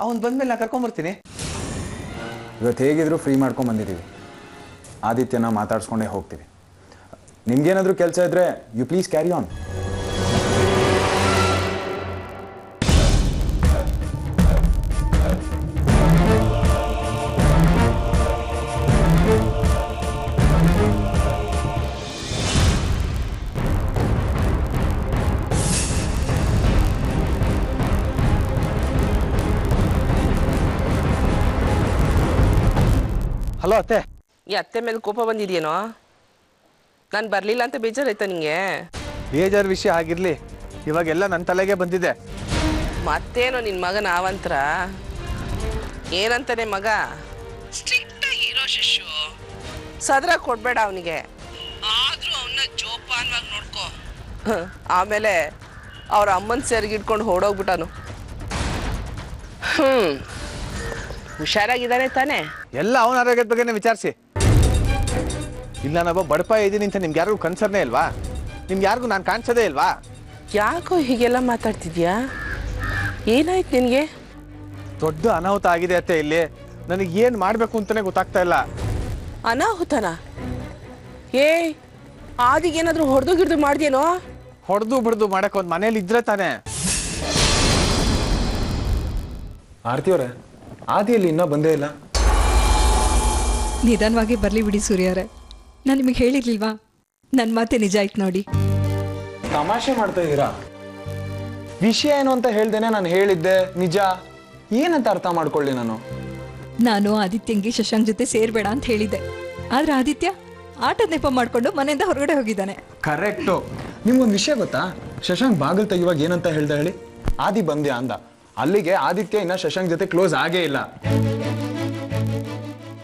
ಅವನು ಬಂದ್ಮೇಲೆ ನಾನು ಕರ್ಕೊಂಬರ್ತೀನಿ. ಇವತ್ತು ಹೇಗಿದ್ರು ಫ್ರೀ ಮಾಡ್ಕೊಂಡು ಬಂದಿದ್ದೀವಿ. ಆದಿತ್ಯನ ಮಾತಾಡ್ಸ್ಕೊಂಡೇ ಹೋಗ್ತೀವಿ. ನಿಮ್ಗೇನಾದರೂ ಕೆಲಸ ಇದ್ದರೆ you please carry on. Hello ಅತ್ತೆ. ಈ ಅತ್ತೆ ಮೇಲೆ ಕೋಪ ಬಂದಿದೆಯೇನೋ? ನಾನು ಬರಲಿಲ್ಲ ಅಂತ ಬೇಜಾರಾಯ್ತಾ ನಿಂಗೆ? ಬೇಜಾರು ವಿಷಯ ಆಗಿರಲಿ, ಇವಾಗೆಲ್ಲ ನನ್ನ ತಲೆಗೆ ಬಂದಿದೆ. ಮತ್ತೇನೋ ನಿನ್ನ ಮಗನ ಅವಂತರ ಏನಂತಾನೆ ಮಗ? ಸ್ಟ್ರಿಕ್ಟಾಗಿ ಇರೋ ಶಿಶು, ಸದ್ರ ಕೊಡಬೇಡ ಅವನಿಗೆ. ಆದರೂ ಅವನ್ನ ಜೋಪಾನವಾಗಿ ನೋಡ್ಕೊ. ಆಮೇಲೆ ಅವ್ರ ಅಮ್ಮನ ಸೇರಿಗಿಡ್ಕೊಂಡು ಹೊಡೋಗ್ಬಿಟ್ಟನು. ಹುಷಾರಾಗಿದ್ದಾನೆ ತಾನೆ? ಎಲ್ಲ ಅವನ ಆರೋಗ್ಯದ ಬಗ್ಗೆನೇ ವಿಚಾರಿಸಿ. ಇಲ್ಲ ನಾನೊಬ್ಬ ಬಡಪ ಇದ್ದೀನಿ ಅಂತ ನಿಮ್ಗೆ ಯಾರಿಗೂ ಕನ್ಸರ್ನೇ ಇಲ್ವಾ? ನಿಮ್ಗೆ ಯಾರಿಗೂ ನಾನು ಕಾಣಿಸೋದೇ ಇಲ್ವಾ? ಯಾಕೋ ಹೀಗೆಲ್ಲ ಮಾತಾಡ್ತಿದ್ಯಾ? ಏನಾಯ್ತು ನಿನಗೆ? ದೊಡ್ಡ ಅನಾಹುತ ಆಗಿದೆ ಅತ್ತೆ. ಇಲ್ಲಿ ನನಗೆ ಏನು ಮಾಡಬೇಕು ಅಂತಲೇ ಗೊತ್ತಾಗ್ತಾ ಇಲ್ಲ. ಅನಾಹುತನ? ಆದಿಗೇನಾದ್ರೂ ಹೊಡೆದು ಗಿಡ್ದು ಮಾಡ್ದೇನೋ? ಹೊಡೆದು ಬಿಡ್ದು ಮಾಡಕ್ಕೆ ಒಂದು ಮನೇಲಿ ಇದ್ರೆ ತಾನೆ. ಆರತಿಯವರೇ, ಆದಿಯಲ್ಲಿ ಇನ್ನೂ ಬಂದೇ ಇಲ್ಲ. ನಿಧಾನವಾಗಿ ಬರಲಿ ಬಿಡಿ ಸೂರ್ಯರೇ. ನಾನು ನಿಮಗೆ ಹೇಳಿರ್ಲಿಲ್ವಾ? ನನ್ನ ಮಾತೆ ನಿಜ ಆಯ್ತು ನೋಡಿ. ತಮಾಷೆ ಮಾಡ್ತಾ ಇದ್ದೀರಾ? ವಿಷಯ ಏನು ಅಂತ ಹೇಳ್ದೇನೆ ನಾನು ಹೇಳಿದ್ದೆ ನಿಜ. ಏನಂತ ಅರ್ಥ ಮಾಡ್ಕೊಳ್ಳಿ ನಾನು ಆದಿತ್ಯಂಗೆ ಶಶಾಂಕ್ ಜೊತೆ ಸೇರ್ಬೇಡ ಅಂತ ಹೇಳಿದ್ದೆ. ಆದ್ರೆ ಆದಿತ್ಯ ಆಟದ ನೆಪ ಮಾಡ್ಕೊಂಡು ಮನೆಯಿಂದ ಹೊರಗಡೆ ಹೋಗಿದ್ದಾನೆ. ಕರೆಕ್ಟು. ನಿಮ್ಗೊಂದು ವಿಷಯ ಗೊತ್ತಾ? ಶಶಾಂಕ್ ಬಾಗಿಲು ತೆಗಿವಾಗ ಏನಂತ ಹೇಳ್ದ ಹೇಳಿ? ಆದಿ ಬಂದ್ಯಾ ಅಂದ. ಅಲ್ಲಿಗೆ ಆದಿತ್ಯ ಇನ್ನ ಶಶಾಂಕ್ ಜೊತೆ ಕ್ಲೋಸ್ ಆಗೇ ಇಲ್ಲ.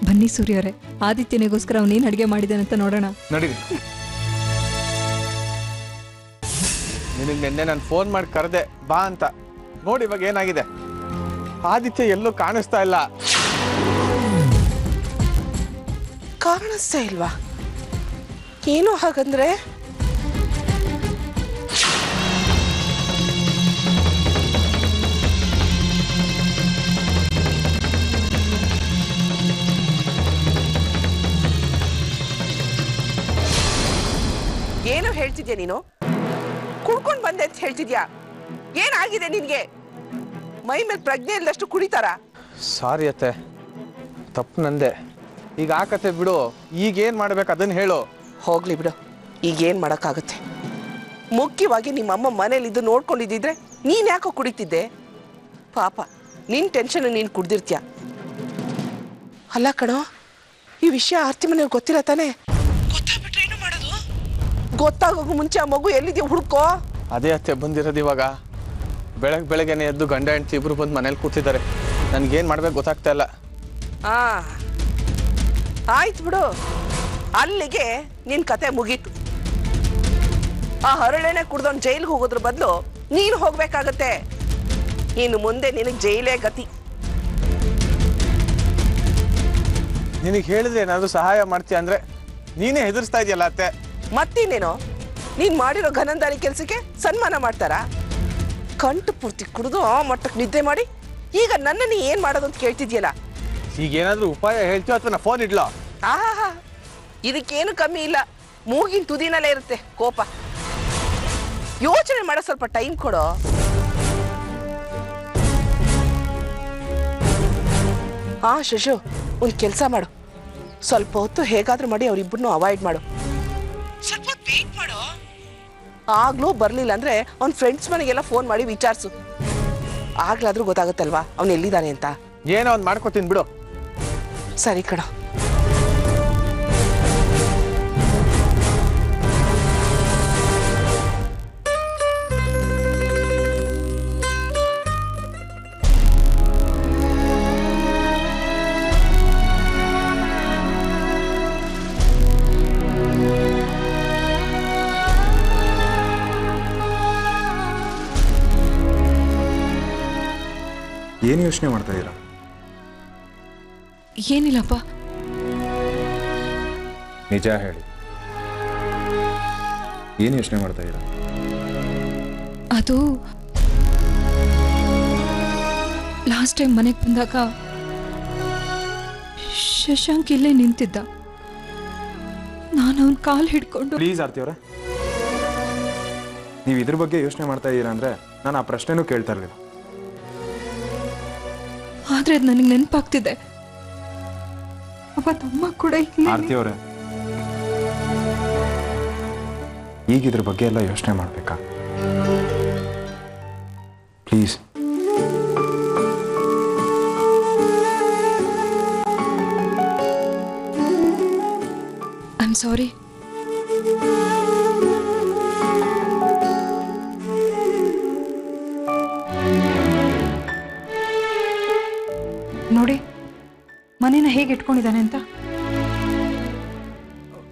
ಬನ್ನಿ ಸೂರ್ಯರೇ, ಆದಿತ್ಯನಿಗೋಸ್ಕರ ಅವನೇನು ಅಡುಗೆ ಮಾಡಿದಾನಂತ ನೋಡೋಣ. ನಡೀರಿ. ನಿನಗೆ ನಿನ್ನೆ ನಾನು ಫೋನ್ ಮಾಡಿ ಕರೆದೆ ಬಾ ಅಂತ. ನೋಡಿ ಇವಾಗ ಏನಾಗಿದೆ. ಆದಿತ್ಯ ಎಲ್ಲೂ ಕಾಣಿಸ್ತಾ ಇಲ್ಲ. ಕಾಣಿಸ್ತಾ ಇಲ್ವಾ? ಏನು ಹಾಗಂದ್ರೆ? ಏನು ಹೇಳ್ತಿದ್ಯಾ ನೀನು? ಕುಡ್ಕೊಂಡು ಬಂದೆ ಅಂತ ಹೇಳ್ತಿದ್ಯಾ? ಏನಾಗಿದೆ ನಿನ್ಗೆ? ಮೈ ಮೇಲೆ ಪ್ರಜ್ಞೆ ಇಲ್ಲದಷ್ಟು ಕುಡಿತಾರ? ಸಾರಿ ಅತ್ತೆ, ತಪ್ಪು ನಂದೆ. ಈಗ ಆಕತ್ತೆ ಬಿಡು. ಈಗ ಏನು ಮಾಡ್ಬೇಕು ಅದನ್ನು ಹೇಳು. ಹೋಗ್ಲಿ ಬಿಡು, ಈಗೇನು ಮಾಡೋಕ್ಕಾಗತ್ತೆ? ಮುಖ್ಯವಾಗಿ ನಿಮ್ಮಮ್ಮ ಮನೇಲಿ ಇದು ನೋಡ್ಕೊಂಡಿದ್ದಿದ್ರೆ ನೀನು ಯಾಕೋ ಕುಡಿತಿದ್ದೆ? ಪಾಪ ನಿನ್ನ ಟೆನ್ಷನ್ ನೀನು ಕುಡ್ದಿರ್ತೀಯ. ಅಲ್ಲ ಕಣೋ, ಈ ವಿಷಯ ಆರ್ತಿ ಮನೆಯವ್ರಿಗೆ ಗೊತ್ತಿಲ್ಲ ತಾನೆ? ಗೊತ್ತಾಗ್ಬಿಟ್ರೆ ಏನು ಮಾಡೋದು? ಗೊತ್ತಾಗೋಕು ಮುಂಚೆ ಆ ಮಗು ಎಲ್ಲಿದೆಯಾ ಹುಡ್ಕೋ. ಅದೇ ಅತ್ತೆ ಬಂದಿರೋದು ಇವಾಗ. ಬೆಳಗ್ಗೆನೆ ಎದ್ದು ಗಂಡ ಹೆಂಡತಿ ಇಬ್ರು ಬಂದು ಮನೇಲಿ ಕೂತಿದ್ದಾರೆ. ನನಗೇನು ಮಾಡ್ಬೇಕು ಗೊತ್ತಾಗ್ತಾ ಇಲ್ಲ. ಆಯ್ತು ಬಿಡು, ಅಲ್ಲಿಗೆ ನಿನ್ನ ಕತೆ ಮುಗೀತು. ಆ ಹರಳೆಣ್ಣೆ ಕುಡ್ದವ್ನು ಜೈಲಿಗೆ ಹೋಗೋದ್ರ ಬದಲು ನೀನು ಹೋಗ್ಬೇಕಾಗತ್ತೆ. ಇನ್ನು ಮುಂದೆ ನಿನಗೆ ಜೈಲೇ ಗತಿ. ನಿನಗೆ ಹೇಳಿದ್ರೆ ಏನಾದರೂ ಸಹಾಯ ಮಾಡ್ತೀಯ ಅಂದರೆ ನೀನೇ ಹೆದರ್ಸ್ತಾ ಇದೆಯಲ್ಲ ಅತ್ತೆ. ಮತ್ತಿನ್ನೇನೋ, ನೀನು ಮಾಡಿರೋ ಘನಂದಾರಿ ಕೆಲಸಕ್ಕೆ ಸನ್ಮಾನ ಮಾಡ್ತಾರಾ? ಕಂಟು ಪೂರ್ತಿ ಕುಡಿದು ಆ ಮಟ್ಟಕ್ಕೆ ನಿದ್ದೆ ಮಾಡಿ ಈಗ ನನ್ನನ್ನು ಏನು ಮಾಡೋದು ಅಂತ ಕೇಳ್ತಿದ್ಯಲ್ಲ. ಈಗ ಏನಾದರೂ ಉಪಾಯ ಹೇಳ್ತೀವ ಅಥವಾ ನಾ ಫೋನ್ ಇಡ್ಲೋ? ಇದಕ್ಕೇನು ಕಮ್ಮಿ ಇಲ್ಲ. ಮೂಗಿನ ತುದಿನಲ್ಲೇ ಇರುತ್ತೆ ಕೋಪ. ಯೋಚನೆ ಮಾಡೋ ಸ್ವಲ್ಪ ಟೈಮ್ ಕೊಡೋ. ಶಶು, ಒಂದು ಕೆಲಸ ಮಾಡು. ಸ್ವಲ್ಪ ಹೊತ್ತು ಹೇಗಾದ್ರೂ ಮಾಡಿ ಅವರಿಬ್ಬರನ್ನು ಅವಾಯ್ಡ್ ಮಾಡು. ಸ್ವಲ್ಪ ವೇಟ್ ಮಾಡು. ಆಗ್ಲೂ ಬರಲಿಲ್ಲ ಅಂದ್ರೆ ಅವ್ನ ಫ್ರೆಂಡ್ಸ್ ಮನೆಗೆಲ್ಲ ಫೋನ್ ಮಾಡಿ ವಿಚಾರಿಸು. ಆಗ್ಲಾದ್ರೂ ಗೊತ್ತಾಗುತ್ತಲ್ವಾ ಅವನು ಎಲ್ಲಿದ್ದಾನೆ ಅಂತ. ಏನೋ ಒಂದು ಮಾಡ್ಕೊತೀನಿ ಬಿಡು. ಸರಿ ಕಣ. ಏನು ಯೋಚನೆ ಮಾಡ್ತಾ ಇದ್ದೀರಾ? ಏನಿಲ್ಲಪ್ಪ. ನಿಜ ಹೇಳಿ, ಏನು ಯೋಚನೆ ಮಾಡ್ತಾ ಇದ್ದೀರಾ? ಅದು ಲಾಸ್ಟ್ ಟೈಮ್ ಮನೆಗೆ ಬಂದಾಗ ಶಶಾಂಕ್ ಇಲ್ಲೇ ನಿಂತಿದ್ದ. ನಾನು ಅವನ ಕಾಲು ಹಿಡ್ಕೊಂಡು ಪ್ಲೀಸ್ ಆರ್ತಿ ಅವರೇ, ನೀವು ಇದ್ರ ಬಗ್ಗೆ ಯೋಚನೆ ಮಾಡ್ತಾ ಇದ್ದೀರಾ ಅಂದರೆ ನಾನು ಆ ಪ್ರಶ್ನೆನೂ ಕೇಳ್ತಾ ಇರಲಿಲ್ಲ. ಆದರೆ ಅದು ನನಗೆ ನೆನಪಾಗ್ತಿದೆ. ಅವತ್ತಮ್ಮ ಕೂಡ ಆರ್ತಿ ಅವರೇ, ಈಗ ಇದ್ರ ಬಗ್ಗೆ ಎಲ್ಲ ಯೋಚನೆ ಮಾಡಬೇಕಾ? ಪ್ಲೀಸ್. I am sorry. ನೋಡಿ ಮನೇನ ಹೇಗೆ ಇಟ್ಕೊಂಡಿದ್ದಾನೆ ಅಂತ.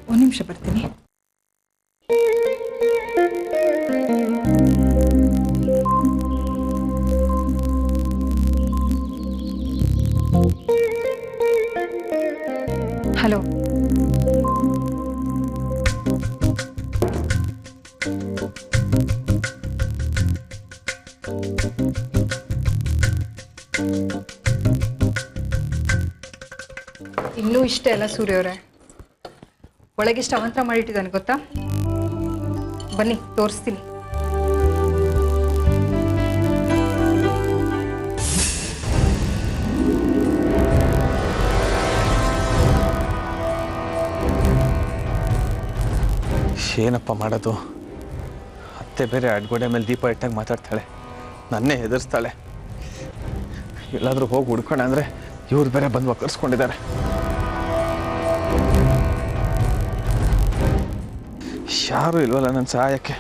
ಒಂದು ನಿಮಿಷ ಬರ್ತೀನಿ. ಹಲೋ, ಇನ್ನೂ ಇಷ್ಟೇ ಅಲ್ಲ ಸೂರ್ಯ ಅವರೇ, ಒಳಗಿಷ್ಟು ಅವಂತರ ಮಾಡಿಟ್ಟಿದ್ದಾನೆ ಗೊತ್ತಾ? ಬನ್ನಿ ತೋರಿಸ್ತೀನಿ. ಏನಪ್ಪ ಮಾಡೋದು? ಅತ್ತೆ ಬೇರೆ ಅಡ್ಗೋಡೆ ಮೇಲೆ ದೀಪ ಇಟ್ಟಾಗ ಮಾತಾಡ್ತಾಳೆ, ನನ್ನೇ ಹೆದರ್ಸ್ತಾಳೆ. ಎಲ್ಲಾದರೂ ಹೋಗಿ ಹುಡ್ಕೋಣ ಅಂದರೆ ಇವ್ರು ಬೇರೆ ಬಂದು ಒಕ್ಕರ್ಸ್ಕೊಂಡಿದ್ದಾರೆ. ಯಾರು ಇಲ್ವಲ್ಲ ನನ್ನ ಸಹಾಯಕ್ಕೆ.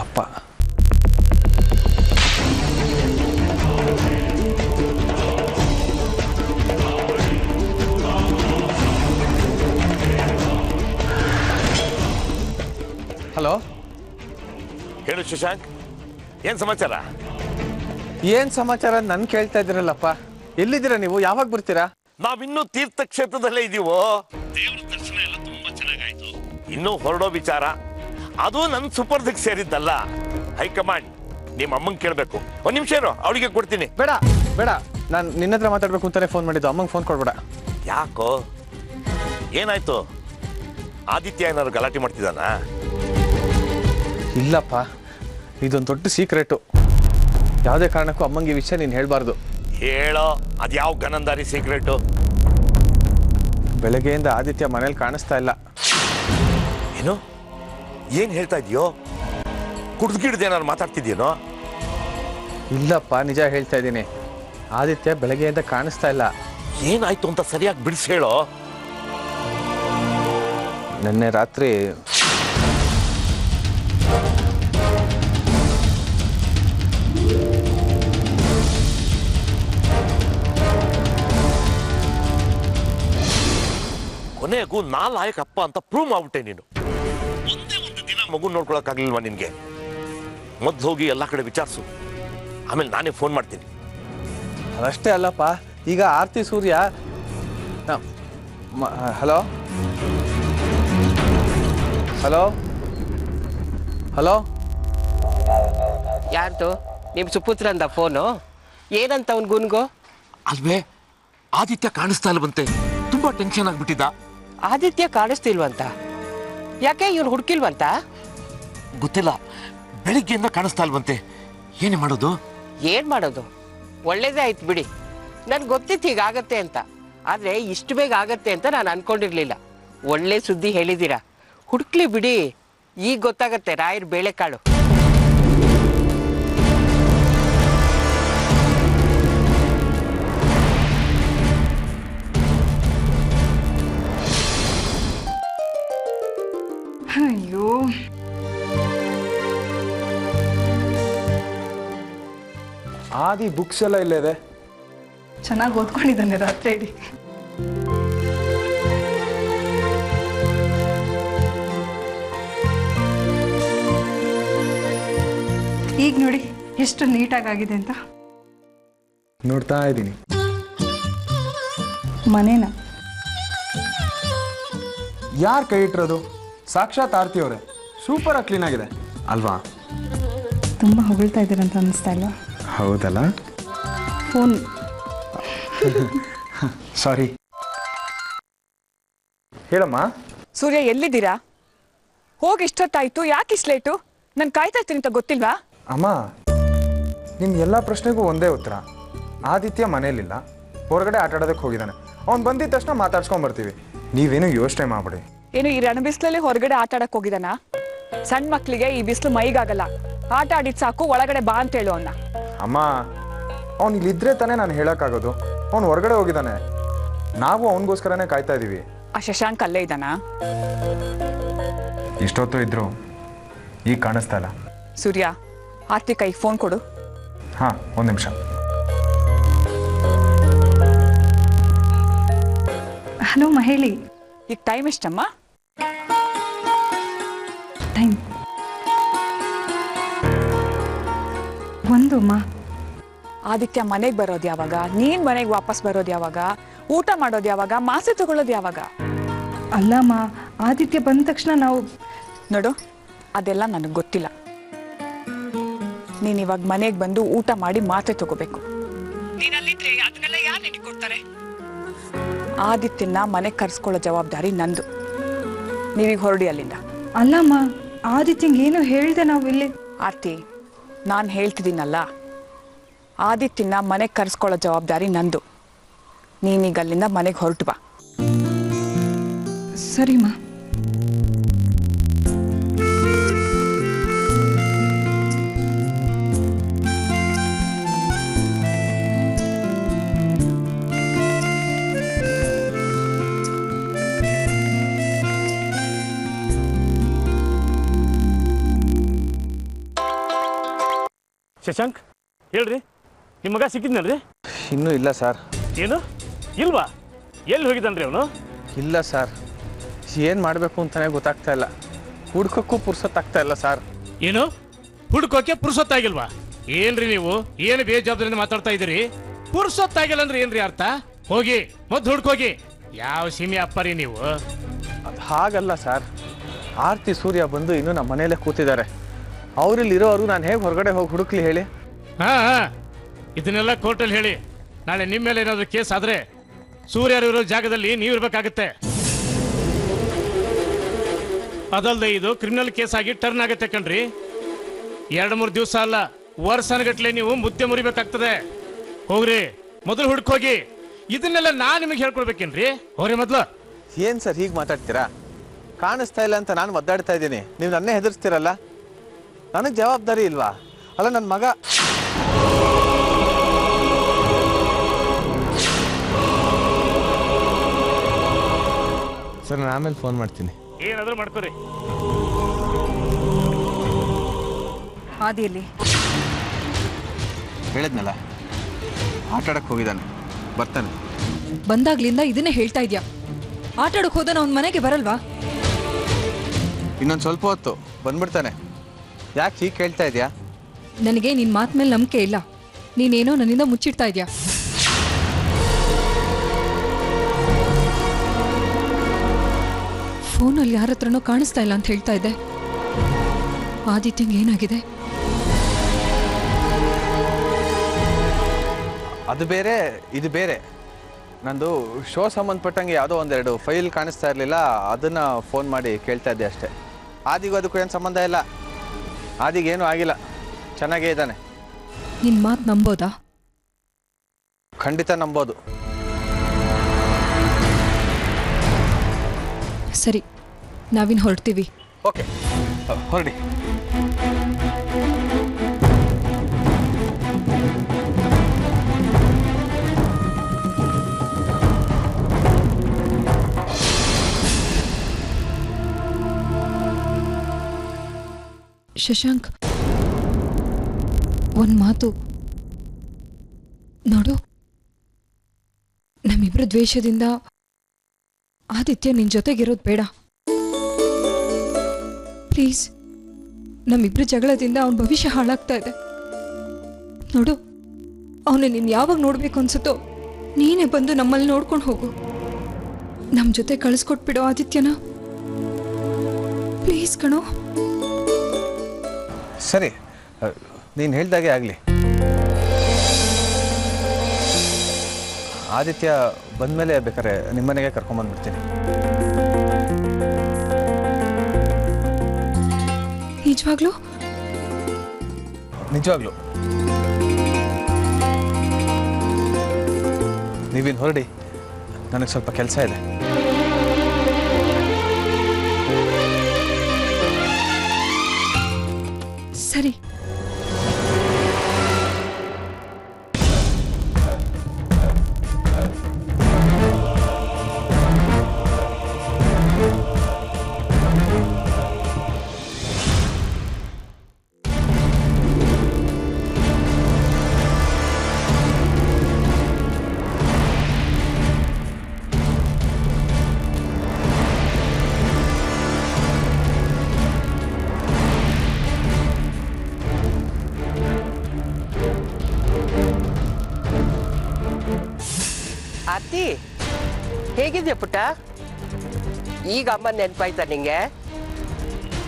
ಅಪ್ಪ ಹಲೋ, ಹೇಳು ಶಶಾಂಕ್, ಏನ್ ಸಮಾಚಾರ? ಏನ್ ಸಮಾಚಾರ ನನ್ ಕೇಳ್ತಾ ಇದ್ದೀರಲ್ಲಪ್ಪ? ಎಲ್ಲಿದ್ದೀರಾ ನೀವು? ಯಾವಾಗ ಬರ್ತೀರಾ? ನಾವಿನ್ನೂ ತೀರ್ಥಕ್ಷೇತ್ರದಲ್ಲೇ ಇದೀವೋ. ದೇವ್ರ ದರ್ಶನ ಎಲ್ಲ ತುಂಬಾ ಚೆನ್ನಾಗಾಯ್ತು. ಇನ್ನೂ ಹೊರಡೋ ವಿಚಾರ, ಅದು ನನ್ನ ಸುಪರ್ದಿಗೆ ಸೇರಿದ್ದಲ್ಲ. ಹೈಕಮಾಂಡ್ ನಿಮ್ಮ ಅಮ್ಮಂಗೆ ಕೇಳಬೇಕು. ಒಂದ್ ನಿಮಿಷ ಇರು, ಅವಳಿಗೆ ಕೊಡ್ತೀನಿ. ಬೇಡ ಬೇಡ, ನಾನು ನಿನ್ನ ಹತ್ರ ಮಾತಾಡ್ಬೇಕು ಅಂತಾನೆ ಫೋನ್ ಮಾಡಿದ್ದು. ಅಮ್ಮಂಗೆ ಫೋನ್ ಕೊಡ್ಬೇಡ. ಯಾಕೋ, ಏನಾಯ್ತು? ಆದಿತ್ಯ ಏನಾದ್ರು ಗಲಾಟೆ ಮಾಡ್ತಿದ್ದಾನ? ಇಲ್ಲಪ್ಪ, ಇದೊಂದು ದೊಡ್ಡ ಸೀಕ್ರೆಟು. ಯಾವುದೇ ಕಾರಣಕ್ಕೂ ಅಮ್ಮಂಗೆ ಈ ವಿಷಯ ನೀನು ಹೇಳ್ಬಾರ್ದು. ಹೇಳೋ, ಅದ್ಯಾವ ಗನಂದಾರಿ ಸೀಕ್ರೆಟು? ಬೆಳಗ್ಗೆಯಿಂದ ಆದಿತ್ಯ ಮನೇಲಿ ಕಾಣಿಸ್ತಾ ಇಲ್ಲ. ಏನು? ಏನ್ ಹೇಳ್ತಾ ಇದೀಯೋ? ಕುಡ್ದ್ಗಿಡ್ದೇನಾರು ಮಾತಾಡ್ತಿದ್ಯೇನೋ? ಇಲ್ಲಪ್ಪ, ನಿಜ ಹೇಳ್ತಾ ಇದ್ದೀನಿ. ಆದಿತ್ಯ ಬೆಳಗ್ಗೆಯಿಂದ ಕಾಣಿಸ್ತಾ ಇಲ್ಲ. ಏನಾಯ್ತು ಅಂತ ಸರಿಯಾಗಿ ಬಿಡಿಸಿ ಹೇಳೋ. ನಿನ್ನೆ ರಾತ್ರಿ ಕೊನೆಗೂ ನಾಲಾಯಕಪ್ಪ ಅಂತ ಪ್ರೂವ್ ಮಾಡ್ಬಿಟ್ಟೆ ನೀನು. ಒಂದೇ ಒಂದು ದಿನ ಮಗು ನೋಡ್ಕೊಳಕ್ಕಾಗ್ಲಿಲ್ವಾ ನಿನ್ಗೆ? ಮೊದ್ಲು ಹೋಗಿ ಎಲ್ಲ ಕಡೆ ವಿಚಾರಿಸು, ಆಮೇಲೆ ನಾನೇ ಫೋನ್ ಮಾಡ್ತೀನಿ. ಅದಷ್ಟೇ ಅಲ್ಲಪ್ಪ, ಈಗ ಆರ್ತಿ ಸೂರ್ಯ. ಹಲೋ ಹಲೋ ಹಲೋ, ಯಾರ್ದು? ನಿಮ್ಮ ಸುಪುತ್ರಂದ ಫೋನು? ಏನಂತ ಅವ್ನು ಗುನ್ಗೋ? ಅಲ್ವೇ, ಆದಿತ್ಯ ಕಾಣಿಸ್ತಾ ಇಲ್ವಂತೆ. ತುಂಬಾ ಟೆನ್ಷನ್ ಆಗ್ಬಿಟ್ಟಿದ್ದ. ಆದಿತ್ಯ ಕಾಣಿಸ್ತಿಲ್ವಂತ? ಯಾಕೆ, ಇವ್ರು ಹುಡುಕಿಲ್ವಂತ? ಗೊತ್ತಿಲ್ಲ, ಬೆಳಿಗ್ಗೆಯಿಂದ ಕಾಣಿಸ್ತಾ ಇಲ್ವಂತೆ. ಏನೇ ಮಾಡೋದು? ಏನ್ ಮಾಡೋದು? ಒಳ್ಳೇದೇ ಆಯ್ತು ಬಿಡಿ. ನನ್ಗೆ ಗೊತ್ತಿತ್ತು ಹೀಗಾಗತ್ತೆ ಅಂತ, ಆದ್ರೆ ಇಷ್ಟು ಬೇಗ ಆಗತ್ತೆ ಅಂತ ನಾನು ಅನ್ಕೊಂಡಿರ್ಲಿಲ್ಲ. ಒಳ್ಳೆ ಸುದ್ದಿ ಹೇಳಿದ್ದೀರಾ. ಹುಡುಕ್ಲಿ ಬಿಡಿ, ಈಗ ಗೊತ್ತಾಗತ್ತೆ ರಾಯರ್ ಬೇಳೆಕಾಳು. ಅಯ್ಯೋ, ಆದಿ ಬುಕ್ಸ್ ಎಲ್ಲ ಇಲ್ಲಿದೆ. ಚೆನ್ನಾಗಿ ಓದ್ಕೊಂಡಿದ್ದಾನೆ ರಾತ್ರಿ ಇಡೀ. ಈಗ ನೋಡಿ ಎಷ್ಟು ನೀಟಾಗಿದೆ ಅಂತ. ನೋಡ್ತಾ ಇದ್ದೀನಿ. ಮನೇನ ಯಾರು ಕೈ ಇಟ್ಟಿರೋದು? ಸಾಕ್ಷಾತ್ ಆರ್ತಿ ಅವರೇ. ಸೂಪರ್ ಆಗಿ ಕ್ಲೀನ್ ಆಗಿದೆ ಅಲ್ವಾ? ತುಂಬ ಹೊಗಳ್ತಾ ಇದ್ದೀರಂತ ಅನ್ನಿಸ್ತಾ ಇಲ್ವಾ? ಹೌದಲ್ಲ? ಫೋನ್ ಸಾರಿ. ಹೇಳಮ್ಮ. ಸೂರ್ಯ ಎಲ್ಲಿದ್ದೀರಾ? ಹೋಗಿ ಇಷ್ಟೊತ್ತಾಯ್ತು, ಯಾಕೆ ಇಷ್ಟು ಲೇಟು? ನಾನು ಕಾಯ್ತಾ ಇರ್ತೀನಿ ಅಂತ ಗೊತ್ತಿಲ್ವಾ? ಅಮ್ಮ, ನಿಮ್ಮ ಎಲ್ಲ ಪ್ರಶ್ನೆಗೂ ಒಂದೇ ಉತ್ತರ. ಆದಿತ್ಯ ಮನೇಲಿಲ್ಲ, ಹೊರಗಡೆ ಆಟ ಆಡೋದಕ್ಕೆ ಹೋಗಿದ್ದಾನೆ. ಅವ್ನು ಬಂದಿದ್ದ ತಕ್ಷಣ ಮಾತಾಡ್ಸ್ಕೊಂಬರ್ತೀವಿ, ನೀವೇನು ಯೋಚನೆ ಮಾಡ್ಬಿಡಿ. ಏನು ಈ ರಣ ಬಿಸಿಲಲ್ಲಿ ಹೊರಗಡೆ ಆಟ ಆಡಕ್ ಹೋಗಿದಾನ? ಸಣ್ಣ ಮಕ್ಳಿಗೆ ಈ ಬಿಸಿಲು ಮೈಗಾಗಲ್ಲ. ಆಟ ಆಡಿದ್ ಸಾಕು, ಒಳಗಡೆ ಬಾ ಅಂತ ಹೇಳು ಅವನ್ನ. ಅಮ್ಮ, ಅವ್ನು ಇಲ್ಲಿದ್ರೆ ತಾನೇ ನಾನು ಹೇಳೋಕ್ಕಾಗೋದು. ಅವ್ನು ಹೊರಗಡೆ ಹೋಗಿದ್ದಾನೆ, ನಾವು ಅವನಿಗೋಸ್ಕರನೇ ಕಾಯ್ತಾ ಇದ್ದೀವಿ. ಆ ಶಶಾಂಕ್ ಅಲ್ಲೇ ಇದ್ದಾನ? ಇಷ್ಟೊತ್ತು ಇದ್ರು, ಈಗ ಕಾಣಿಸ್ತಾ ಇಲ್ಲ. ಸೂರ್ಯ, ಆರ್ತಿ ಕೈ ಫೋನ್ ಕೊಡು. ಹಾಂ, ಒಂದು ನಿಮಿಷ. ಹಲೋ ಮಹೇಳಿ. ಈಗ ಟೈಮ್ ಎಷ್ಟಮ್ಮ? ಟೈಮ್ 1 ಅಮ್ಮ. ಆದಿತ್ಯ ಮನೆಗೆ ಬರೋದು ಯಾವಾಗ? ನೀನ್ ಮನೆಗೆ ವಾಪಸ್ ಬರೋದು ಯಾವಾಗ? ಊಟ ಮಾಡೋದು ಯಾವಾಗ? ಮಾಸೆ ತಗೊಳ್ಳೋದು ಯಾವಾಗ? ಅಲ್ಲಮ್ಮ, ಆದಿತ್ಯ ಬಂದ ತಕ್ಷಣ ನಾವು ನೋಡು, ಅದೆಲ್ಲ ನನಗೆ ಗೊತ್ತಿಲ್ಲ. ನೀನ್ ಇವಾಗ ಮನೆಗೆ ಬಂದು ಊಟ ಮಾಡಿ ಮಾತ್ರೆ ತಗೋಬೇಕು. ನೀನಲ್ಲಿದ್ರೆ ಅದನ್ನೆಲ್ಲ ಯಾರು ನಿನಗೆ ಕೊಡ್ತಾರೆ? ಆದಿತ್ಯನ ಮನೆಗೆ ಕರ್ಸ್ಕೊಳ್ಳೋ ಜವಾಬ್ದಾರಿ ನಂದು. ನೀವೀಗ ಹೊರಡಿ ಅಲ್ಲಿಂದ. ಅಲ್ಲಮ್ಮ, ಆದಿತ್ಯಂಗೆ ಏನು ಹೇಳ್ದೆ ನಾವು ಇಲ್ಲಿ. ಆರ್ತಿ, ನಾನು ಹೇಳ್ತಿದ್ದೀನಲ್ಲ, ಆದಿತ್ಯನ ಮನೆಗೆ ಕರ್ಸ್ಕೊಳ್ಳೋ ಜವಾಬ್ದಾರಿ ನಂದು. ನೀನೀಗ ಅಲ್ಲಿಂದ ಮನೆಗೆ ಹೊರಟು ಬಾ. ಸರಿಮ್ಮ. ಶಶಾಂಕ್, ಹೇಳ್ರಿ, ನಿಮ್ಮ ಮಗ ಸಿಕ್ಕಿದ್ನಲ್ರಿ? ಇನ್ನೂ ಇಲ್ಲ ಸರ್. ಏನು ಇಲ್ವಾ? ಎಲ್ಲಿ ಹೋಗಿದ್ದಾನ್ರಿ ಅವನು? ಇಲ್ಲ ಸರ್, ಏನು ಮಾಡಬೇಕು ಅಂತಲೇ ಗೊತ್ತಾಗ್ತಾ ಇಲ್ಲ. ಹುಡ್ಕೋಕ್ಕೂ ಪುರ್ಸೊತ್ತಾಗ್ತಾ ಇಲ್ಲ ಸರ್. ಏನು ಹುಡ್ಕೋಕೆ ಪುರ್ಸೊತ್ತಾಗಿಲ್ವಾ? ಏನ್ರಿ ನೀವು ಏನು ಬೇಜವಾಬ್ದಾರಿಯಿಂದ ಮಾತಾಡ್ತಾ ಇದ್ದೀರಿ? ಪುರ್ಸೊತ್ತಾಗಿಲ್ಲ ಅಂದ್ರೆ ಏನ್ರಿ ಅರ್ಥ? ಹೋಗಿ ಮೊದ್ಲು ಹುಡ್ಕೋಗಿ. ಯಾವ ಸೀಮೆ ಅಪ್ಪರಿ ನೀವು? ಅದು ಹಾಗಲ್ಲ ಸರ್. ಆರ್ತಿ ಸೂರ್ಯ ಬಂದು ಇನ್ನೂ ನಮ್ಮ ಮನೆಯಲ್ಲೇ ಕೂತಿದ್ದಾರೆ. ಅವರಿಲ್ಲಿರೋರು ನಾನು ಹೇಗೆ ಹೊರಗಡೆ ಹೋಗಿ ಹುಡುಕ್ಲಿ ಹೇಳಿ? ಹಾ, ಇದನ್ನೆಲ್ಲ ಕೋರ್ಟಲ್ಲಿ ಹೇಳಿ. ನಾಳೆ ನಿಮ್ಮ ಮೇಲೆ ಏನಾದರೂ ಕೇಸ್ ಆದ್ರೆ ಸೂರ್ಯರು ಇರೋ ಜಾಗದಲ್ಲಿ ನೀವು ಇರ್ಬೇಕಾಗತ್ತೆ. ಅದಲ್ಲದೆ ಇದು ಕ್ರಿಮಿನಲ್ ಕೇಸ್ ಆಗಿ ಟರ್ನ್ ಆಗತ್ತೆ ಕಣ್ರಿ. 2-3 ದಿವಸ ಅಲ್ಲ, ವರ್ಷಗಟ್ಲೆ ನೀವು ಮುದ್ದೆ ಮುರಿಬೇಕಾಗ್ತದೆ. ಹೋಗ್ರಿ, ಮೊದಲು ಹುಡುಕೋಗಿ. ಇದನ್ನೆಲ್ಲ ನಾನು ನಿಮಗೆ ಹೇಳ್ಕೊಡ್ಬೇಕೇನ್ರಿ? ಹೋಗ್ರಿ ಮೊದ್ಲು. ಏನು ಸರ್ ಹೀಗೆ ಮಾತಾಡ್ತೀರಾ? ಕಾಣಿಸ್ತಾ ಇಲ್ಲ ಅಂತ ನಾನು ಒದ್ದಾಡ್ತಾ ಇದ್ದೀನಿ, ನೀವು ನನ್ನೇ ಹೆದರ್ಸ್ತೀರಲ್ಲ. ನನಗೆ ಜವಾಬ್ದಾರಿ ಇಲ್ವಾ? ಅಲ್ಲ, ನನ್ನ ಮಗ. ಸರ್, ನಾನು ಆಮೇಲೆ ಫೋನ್ ಮಾಡ್ತೀನಿ. ಏನಾದರೂ ಮಾಡ್ಕೊರಿ. ಆದಿಯಲ್ಲಿ ಹೇಳಿದ್ನಲ್ಲ, ಆಟ ಆಡಕ್ಕೆ ಹೋಗಿದ್ದಾನೆ, ಬರ್ತಾನೆ. ಬಂದಾಗ್ಲಿಂದ ಇದನ್ನೇ ಹೇಳ್ತಾ ಇದ್ಯಾ? ಆಟ ಆಡೋಕೆ ಹೋದನ ಅವ್ನ ಮನೆಗೆ ಬರಲ್ವಾ? ಇನ್ನೊಂದು ಸ್ವಲ್ಪ ಹೊತ್ತು ಬಂದ್ಬಿಡ್ತಾನೆ. ಯಾಕೆ ಹೀಗೆ ಕೇಳ್ತಾ ಇದೆಯಾ? ನನಗೆ ನಿನ್ ಮಾತ್ ಮೇಲೆ ನಂಬಿಕೆ ಇಲ್ಲ. ನೀನೇನೋ ನನ್ನಿಂದ ಮುಚ್ಚಿಡ್ತಾ ಇದ್ಯಾ. ಫೋನಲ್ಲಿ ಯಾರ ಹತ್ರನೋ ಕಾಣಿಸ್ತಾ ಇಲ್ಲ ಅಂತ ಹೇಳ್ತಾ ಇದ್ದೆ. ಆದಿತ್ಯಂಗೆ ಏನಾಗಿದೆ? ಅದು ಬೇರೆ, ಇದು ಬೇರೆ. ನಂದು ಶೋ ಸಂಬಂಧಪಟ್ಟಂಗೆ ಯಾವುದೋ 1-2 ಫೈಲ್ ಕಾಣಿಸ್ತಾ ಇರಲಿಲ್ಲ, ಅದನ್ನು ಫೋನ್ ಮಾಡಿ ಕೇಳ್ತಾ ಇದ್ದೆ ಅಷ್ಟೇ. ಆದಿಗೂ ಅದಕ್ಕೂ ಏನು ಸಂಬಂಧ ಇಲ್ಲ. ಆದಿಗೇನು ಆಗಿಲ್ಲ, ಚೆನ್ನಾಗೇ ಇದ್ದಾನೆ. ನಿನ್ ಮಾತು ನಂಬೋದಾ? ಖಂಡಿತ ನಂಬೋದು. ಸರಿ, ನಾವಿನ್ ಹೊರಡ್ತೀವಿ. ಓಕೆ, ಹೊರಡಿ. ಶಶಾಂಕ್, ಒಂದ್ ಮಾತು ನೋಡು. ನಮ್ಮಿಬ್ರ ದ್ವೇಷದಿಂದ ಆದಿತ್ಯ ನಿನ್ ಜೊತೆಗಿರೋದು ಬೇಡ. ಪ್ಲೀಸ್, ನಮ್ಮಿಬ್ರ ಜಗಳದಿಂದ ಅವನ ಭವಿಷ್ಯ ಹಾಳಾಗ್ತಾ ಇದೆ. ನೋಡು, ಅವನು ನೀನ್ ಯಾವಾಗ ನೋಡ್ಬೇಕು ಅನ್ಸುತ್ತೋ ನೀನೇ ಬಂದು ನಮ್ಮಲ್ಲಿ ನೋಡ್ಕೊಂಡು ಹೋಗು. ನಮ್ ಜೊತೆ ಕಳಿಸ್ಕೊಟ್ಬಿಡೋ ಆದಿತ್ಯನ, ಪ್ಲೀಸ್ ಕಣೋ. ಸರಿ, ನೀನು ಹೇಳ್ದಾಗೆ ಆಗಲಿ. ಆದಿತ್ಯ ಬಂದಮೇಲೆ ಬೇಕಾದ್ರೆ ನಿಮ್ಮನೆಗೆ ಕರ್ಕೊಂಬಂದ್ಬಿಡ್ತೀನಿ. ನಿಜವಾಗ್ಲೂ? ನಿಜವಾಗ್ಲೂ. ನೀವಿನ್ನು ಹೊರಡಿ, ನನಗೆ ಸ್ವಲ್ಪ ಕೆಲಸ ಇದೆ. ಸರಿ. ಆರ್ತಿ, ಹೇಗಿದ್ಯಾ ಪುಟ್ಟ? ಈಗ ಅಮ್ಮ ನೆನಪಾಯ್ತಾ ನಿಂಗೆ?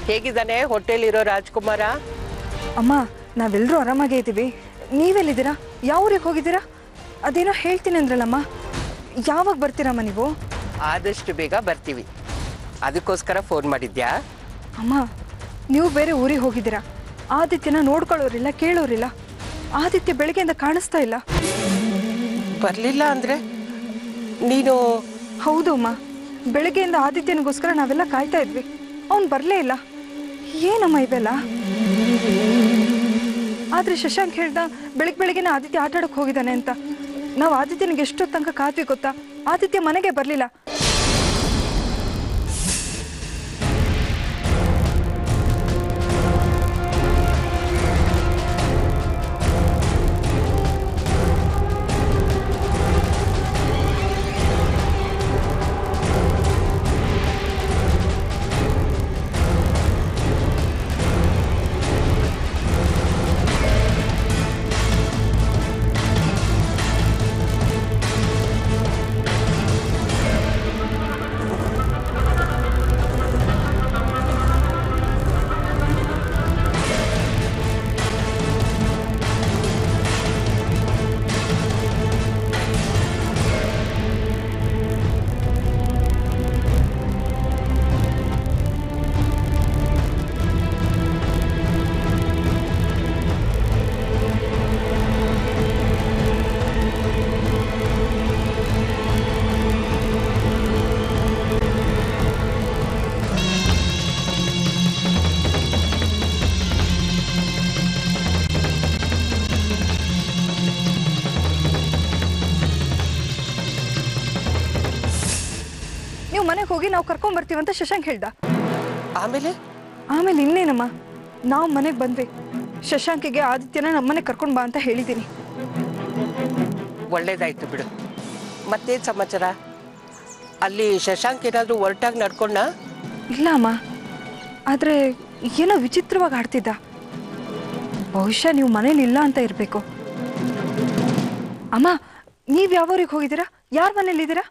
ಹೇಗಿದ್ದಾನೆ ಹೊಟ್ಟೆಲಿರೋ ರಾಜ್ಕುಮಾರ? ಅಮ್ಮ, ನಾವೆಲ್ಲರೂ ಆರಾಮಾಗೇ ಇದ್ದೀವಿ. ನೀವೆಲ್ಲಿದ್ದೀರಾ? ಯಾವ ಊರಿಗೆ ಹೋಗಿದ್ದೀರಾ? ಅದೇನೋ ಹೇಳ್ತೀನಿ ಅಂದ್ರಲ್ಲಮ್ಮ, ಯಾವಾಗ ಬರ್ತೀರಮ್ಮ ನೀವು? ಆದಷ್ಟು ಬೇಗ ಬರ್ತೀವಿ, ಅದಕ್ಕೋಸ್ಕರ ಫೋನ್ ಮಾಡಿದ್ಯಾ? ಅಮ್ಮ, ನೀವು ಬೇರೆ ಊರಿಗೆ ಹೋಗಿದ್ದೀರಾ. ಆದಿತ್ಯನ ನೋಡ್ಕೊಳ್ಳೋರಿಲ್ಲ, ಕೇಳೋರಿಲ್ಲ. ಆದಿತ್ಯ ಬೆಳಗ್ಗೆಯಿಂದ ಕಾಣಿಸ್ತಾ ಇಲ್ಲ. ಬರಲಿಲ್ಲ ಅಂದರೆ ನೀನು? ಹೌದು ಅಮ್ಮ, ಬೆಳಗ್ಗೆಯಿಂದ ಆದಿತ್ಯನಿಗೋಸ್ಕರ ನಾವೆಲ್ಲ ಕಾಯ್ತಾ ಇದ್ವಿ. ಅವ್ನು ಬರಲೇ ಇಲ್ಲ. ಏನಮ್ಮ ಇವೆಲ್ಲ? ಆದರೆ ಶಶಾಂಕ್ ಹೇಳ್ದ ಬೆಳಗ್ಗೆನೆ ಆದಿತ್ಯ ಆಟ ಆಡೋಕೆ ಹೋಗಿದ್ದಾನೆ ಅಂತ. ನಾವು ಆದಿತ್ಯನಿಗೆ ಎಷ್ಟೊತ್ತು ತನಕ ಕಾದ್ವಿ ಗೊತ್ತಾ? ಆದಿತ್ಯ ಮನೆಗೆ ಬರಲಿಲ್ಲ. ಮನೆಗೆ ಹೋಗಿ ನಾವು ಕರ್ಕೊಂಡ್ ಬರ್ತೀವಂತ ಶಶಾಂಕ್ ಹೇಳ್ದ. ಆಮೇಲೆ ಇನ್ನೇನಮ್ಮ, ನಾವು ಮನೆಗೆ ಬಂದ್ವಿ. ಶಶಾಂಕಿಗೆ ಆದಿತ್ಯನ ನಮ್ಮನೆ ಕರ್ಕೊಂಡ್ ಬಾ ಅಂತ ಹೇಳಿದ್ದೀನಿ. ಒಳ್ಳೇದಾಯ್ತು ಬಿಡು. ಮತ್ತೇನು ಸಮಾಚಾರ? ಅಲ್ಲಿ ಶಶಾಂಕ್ ಏನಾದರೂ ಹೊರಟಾಗಿ ನಡ್ಕೊಂಡ? ಇಲ್ಲ ಅಮ್ಮ, ಆದರೆ ಏನೋ ವಿಚಿತ್ರವಾಗಿ ಆಡ್ತಿದ್ದ. ಬಹುಶಃ ನೀವು ಮನೇಲಿ ಇಲ್ಲ ಅಂತ ಇರಬೇಕು. ಅಮ್ಮ, ನೀವು ಯಾವ ಊರಿಗೆ ಹೋಗಿದ್ದೀರಾ? ಯಾರ ಮನೇಲಿದ್ದೀರಾ?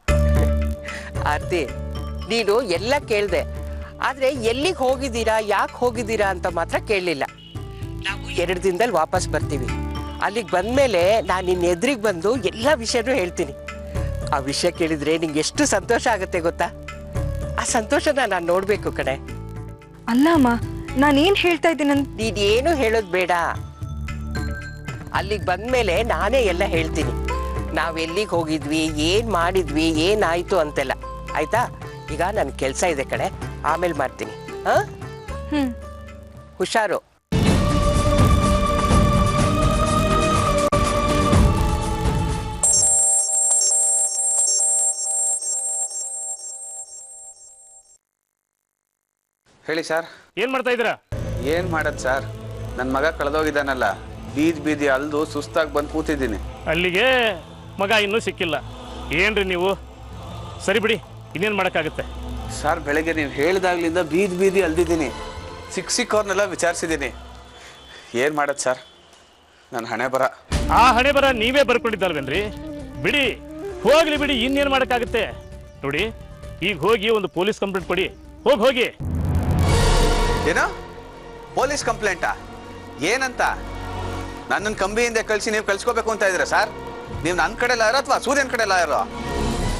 ಆರ್ತಿ, ನೀನು ಎಲ್ಲ ಕೇಳಿದೆ, ಆದರೆ ಎಲ್ಲಿಗೆ ಹೋಗಿದ್ದೀರಾ, ಯಾಕೆ ಹೋಗಿದ್ದೀರಾ ಅಂತ ಮಾತ್ರ ಕೇಳಲಿಲ್ಲ. ನಾವು 2 ದಿನದಲ್ಲಿ ವಾಪಸ್ ಬರ್ತೀವಿ. ಅಲ್ಲಿಗೆ ಬಂದಮೇಲೆ ನಾನು ನಿನ್ನ ಎದುರಿಗೆ ಬಂದು ಎಲ್ಲ ವಿಷಯನೂ ಹೇಳ್ತೀನಿ. ಆ ವಿಷಯ ಕೇಳಿದ್ರೆ ನಿಂಗೆ ಎಷ್ಟು ಸಂತೋಷ ಆಗುತ್ತೆ ಗೊತ್ತಾ? ಆ ಸಂತೋಷನ ನಾನು ನೋಡಬೇಕು ಕಣೆ. ಅಲ್ಲ ಅಮ್ಮ, ನಾನೇನು ಹೇಳ್ತಾ ಇದ್ದೀನಂತ. ನೀನೇನು ಹೇಳೋದು ಬೇಡ. ಅಲ್ಲಿಗೆ ಬಂದಮೇಲೆ ನಾನೇ ಎಲ್ಲ ಹೇಳ್ತೀನಿ. ನಾವು ಎಲ್ಲಿಗೆ ಹೋಗಿದ್ವಿ, ಏನು ಮಾಡಿದ್ವಿ, ಏನಾಯಿತು ಅಂತೆಲ್ಲ. ಆಯ್ತಾ? ಈಗ ನನ್ನ ಕೆಲಸ ಇದೆ ಕಣೆ, ಆಮೇಲೆ ಮಾಡ್ತೀನಿ. ಹುಷಾರು. ಹೇಳಿ ಸರ್. ಏನ್ ಮಾಡ್ತಾ ಇದ್ದೀರಾ? ಏನ್ ಮಾಡದ್ ಸರ್, ನನ್ನ ಮಗ ಕಳೆದೋಗಿದ್ದಾನಲ್ಲ, ಬೀದಿ ಅಲ್ದು ಸುಸ್ತಾಗಿ ಬಂದು ಕೂತಿದ್ದೀನಿ. ಅಲ್ಲಿಗೆ ಮಗ ಇನ್ನೂ ಸಿಕ್ಕಿಲ್ಲ. ಏನ್ರಿ ನೀವು? ಸರಿ ಬಿಡಿ, ಇನ್ನೇನು ಮಾಡೋಕ್ಕಾಗುತ್ತೆ ಸರ್. ಬೆಳಗ್ಗೆ ನೀವು ಹೇಳಿದಾಗ್ಲಿಂದ ಬೀದಿ ಅಲ್ದಿದ್ದೀನಿ. ಸಿಕ್ಕವ್ರನ್ನೆಲ್ಲ ವಿಚಾರಿಸಿದ್ದೀನಿ. ಏನು ಮಾಡೋದು ಸರ್, ನನ್ನ ಹಣೆ ಬರ. ಆ ಹಣೆ ಬರ ನೀವೇ ಬರ್ಕೊಂಡಿದ್ದಲ್ವೇನ್ರಿ? ಬಿಡಿ, ಹೋಗ್ಲಿ ಬಿಡಿ, ಇನ್ನೇನು ಮಾಡೋಕ್ಕಾಗುತ್ತೆ. ನೋಡಿ, ಈಗ ಹೋಗಿ ಒಂದು ಪೊಲೀಸ್ ಕಂಪ್ಲೇಂಟ್ ಕೊಡಿ. ಹೋಗಿ. ಏನೋ ಪೊಲೀಸ್ ಕಂಪ್ಲೇಂಟಾ? ಏನಂತ? ನನ್ನನ್ನು ಕಂಬಿಯಿಂದ ಕಳಿಸಿ ನೀವು ಕಳ್ಸ್ಕೋಬೇಕು ಅಂತ ಇದ್ದೀರಾ ಸರ್? ನೀವು ನನ್ನ ಕಡೆ ಲಾಯರ್ ಅಥವಾ ಸೂರ್ಯನ ಕಡೆ ಲಾಯರು?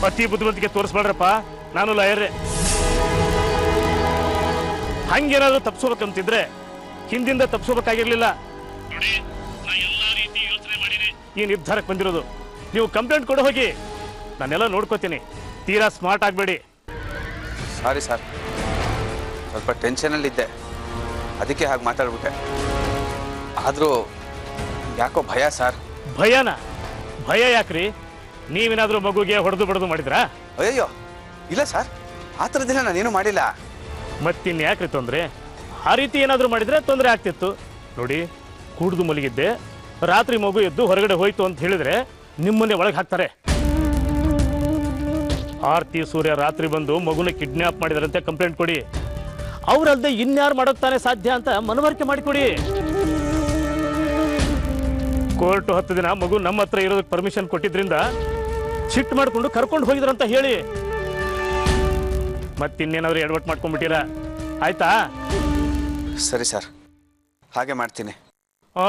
ಅತಿ ಬುದ್ಧಿವಂತಿಕೆ ತೋರಿಸ್ಬೇಡ್ರಪ್ಪ, ನಾನು ಲಾಯರೇ. ಹಂಗೇನಾದ್ರೂ ತಪ್ಪಿಸ್ಬೇಕಂತಿದ್ರೆ ಹಿಂದಿಂದ ತಪ್ಪಿಸ್ಬೇಕಾಗಿರ್ಲಿಲ್ಲ. ನೋಡಿ, ನಾ ಎಲ್ಲ ರೀತಿ ಯೋಚನೆ ಮಾಡಿನಿ ಈ ನಿರ್ಧಾರಕ್ಕೆ ಬಂದಿರೋದು. ನೀವು ಕಂಪ್ಲೇಂಟ್ ಕೊಡು ಹೋಗಿ, ನಾನೆಲ್ಲ ನೋಡ್ಕೋತೀನಿ. ತೀರಾ ಸ್ಮಾರ್ಟ್ ಆಗಬೇಡಿ. ಸಾರಿ ಸರ್, ಸ್ವಲ್ಪ ಟೆನ್ಷನಲ್ಲಿದ್ದೆ, ಅದಕ್ಕೆ ಹಾಗೆ ಮಾತಾಡ್ಬಿಟ್ಟೆ. ಆದರೂ ಯಾಕೋ ಭಯ ಸರ್. ಭಯನಾ? ಭಯ ಯಾಕ್ರಿ? ನೀವೇನಾದ್ರೂ ಮಗುಗೆ ಹೊಡೆದು ಬಡದು ಮಾಡಿದ್ರಾ? ಅಯ್ಯೋ ಇಲ್ಲ ಸರ್, ಆ ಥರದ್ದೆಲ್ಲ ನಾನೇನು ಮಾಡಿಲ್ಲ. ಮತ್ತಿನ್ ಯಾಕ್ರಿ ತೊಂದರೆ? ಆ ರೀತಿ ಏನಾದರೂ ಮಾಡಿದ್ರೆ ತೊಂದರೆ ಆಗ್ತಿತ್ತು. ನೋಡಿ, ಕುಡಿದು ಮಲಗಿದ್ದೆ, ರಾತ್ರಿ ಮಗು ಎದ್ದು ಹೊರಗಡೆ ಹೋಯ್ತು ಅಂತ ಹೇಳಿದ್ರೆ ನಿಮ್ಮನ್ನೇ ಒಳಗೆ ಹಾಕ್ತಾರೆ. ಆರ್ತಿ ಸೂರ್ಯ ರಾತ್ರಿ ಬಂದು ಮಗುನ ಕಿಡ್ನಾಪ್ ಮಾಡಿದಾರಂತೆ ಕಂಪ್ಲೇಂಟ್ ಕೊಡಿ. ಅವ್ರಲ್ದೆ ಇನ್ಯಾರು ಮಾಡೋಕ್ ತಾನೇ ಸಾಧ್ಯ ಅಂತ ಮನವರಿಕೆ ಮಾಡಿಕೊಡಿ. ಕೋರ್ಟ್ 10 ದಿನ ಮಗು ನಮ್ಮ ಹತ್ರ ಇರೋದಕ್ಕೆ ಪರ್ಮಿಷನ್ ಕೊಟ್ಟಿದ್ರಿಂದ ಸಿಟ್ಟು ಮಾಡ್ಕೊಂಡು ಕರ್ಕೊಂಡು ಹೋಗಿದ್ರಂತ ಹೇಳಿ. ಮತ್ತಿನ್ನೇನಾದ್ರು ಎಡವಟ್ ಮಾಡ್ಕೊಂಡ್ಬಿಟ್ಟಿರಾ? ಆಯ್ತಾ? ಸರಿ ಸರ್, ಹಾಗೆ ಮಾಡ್ತೀನಿ. ಆ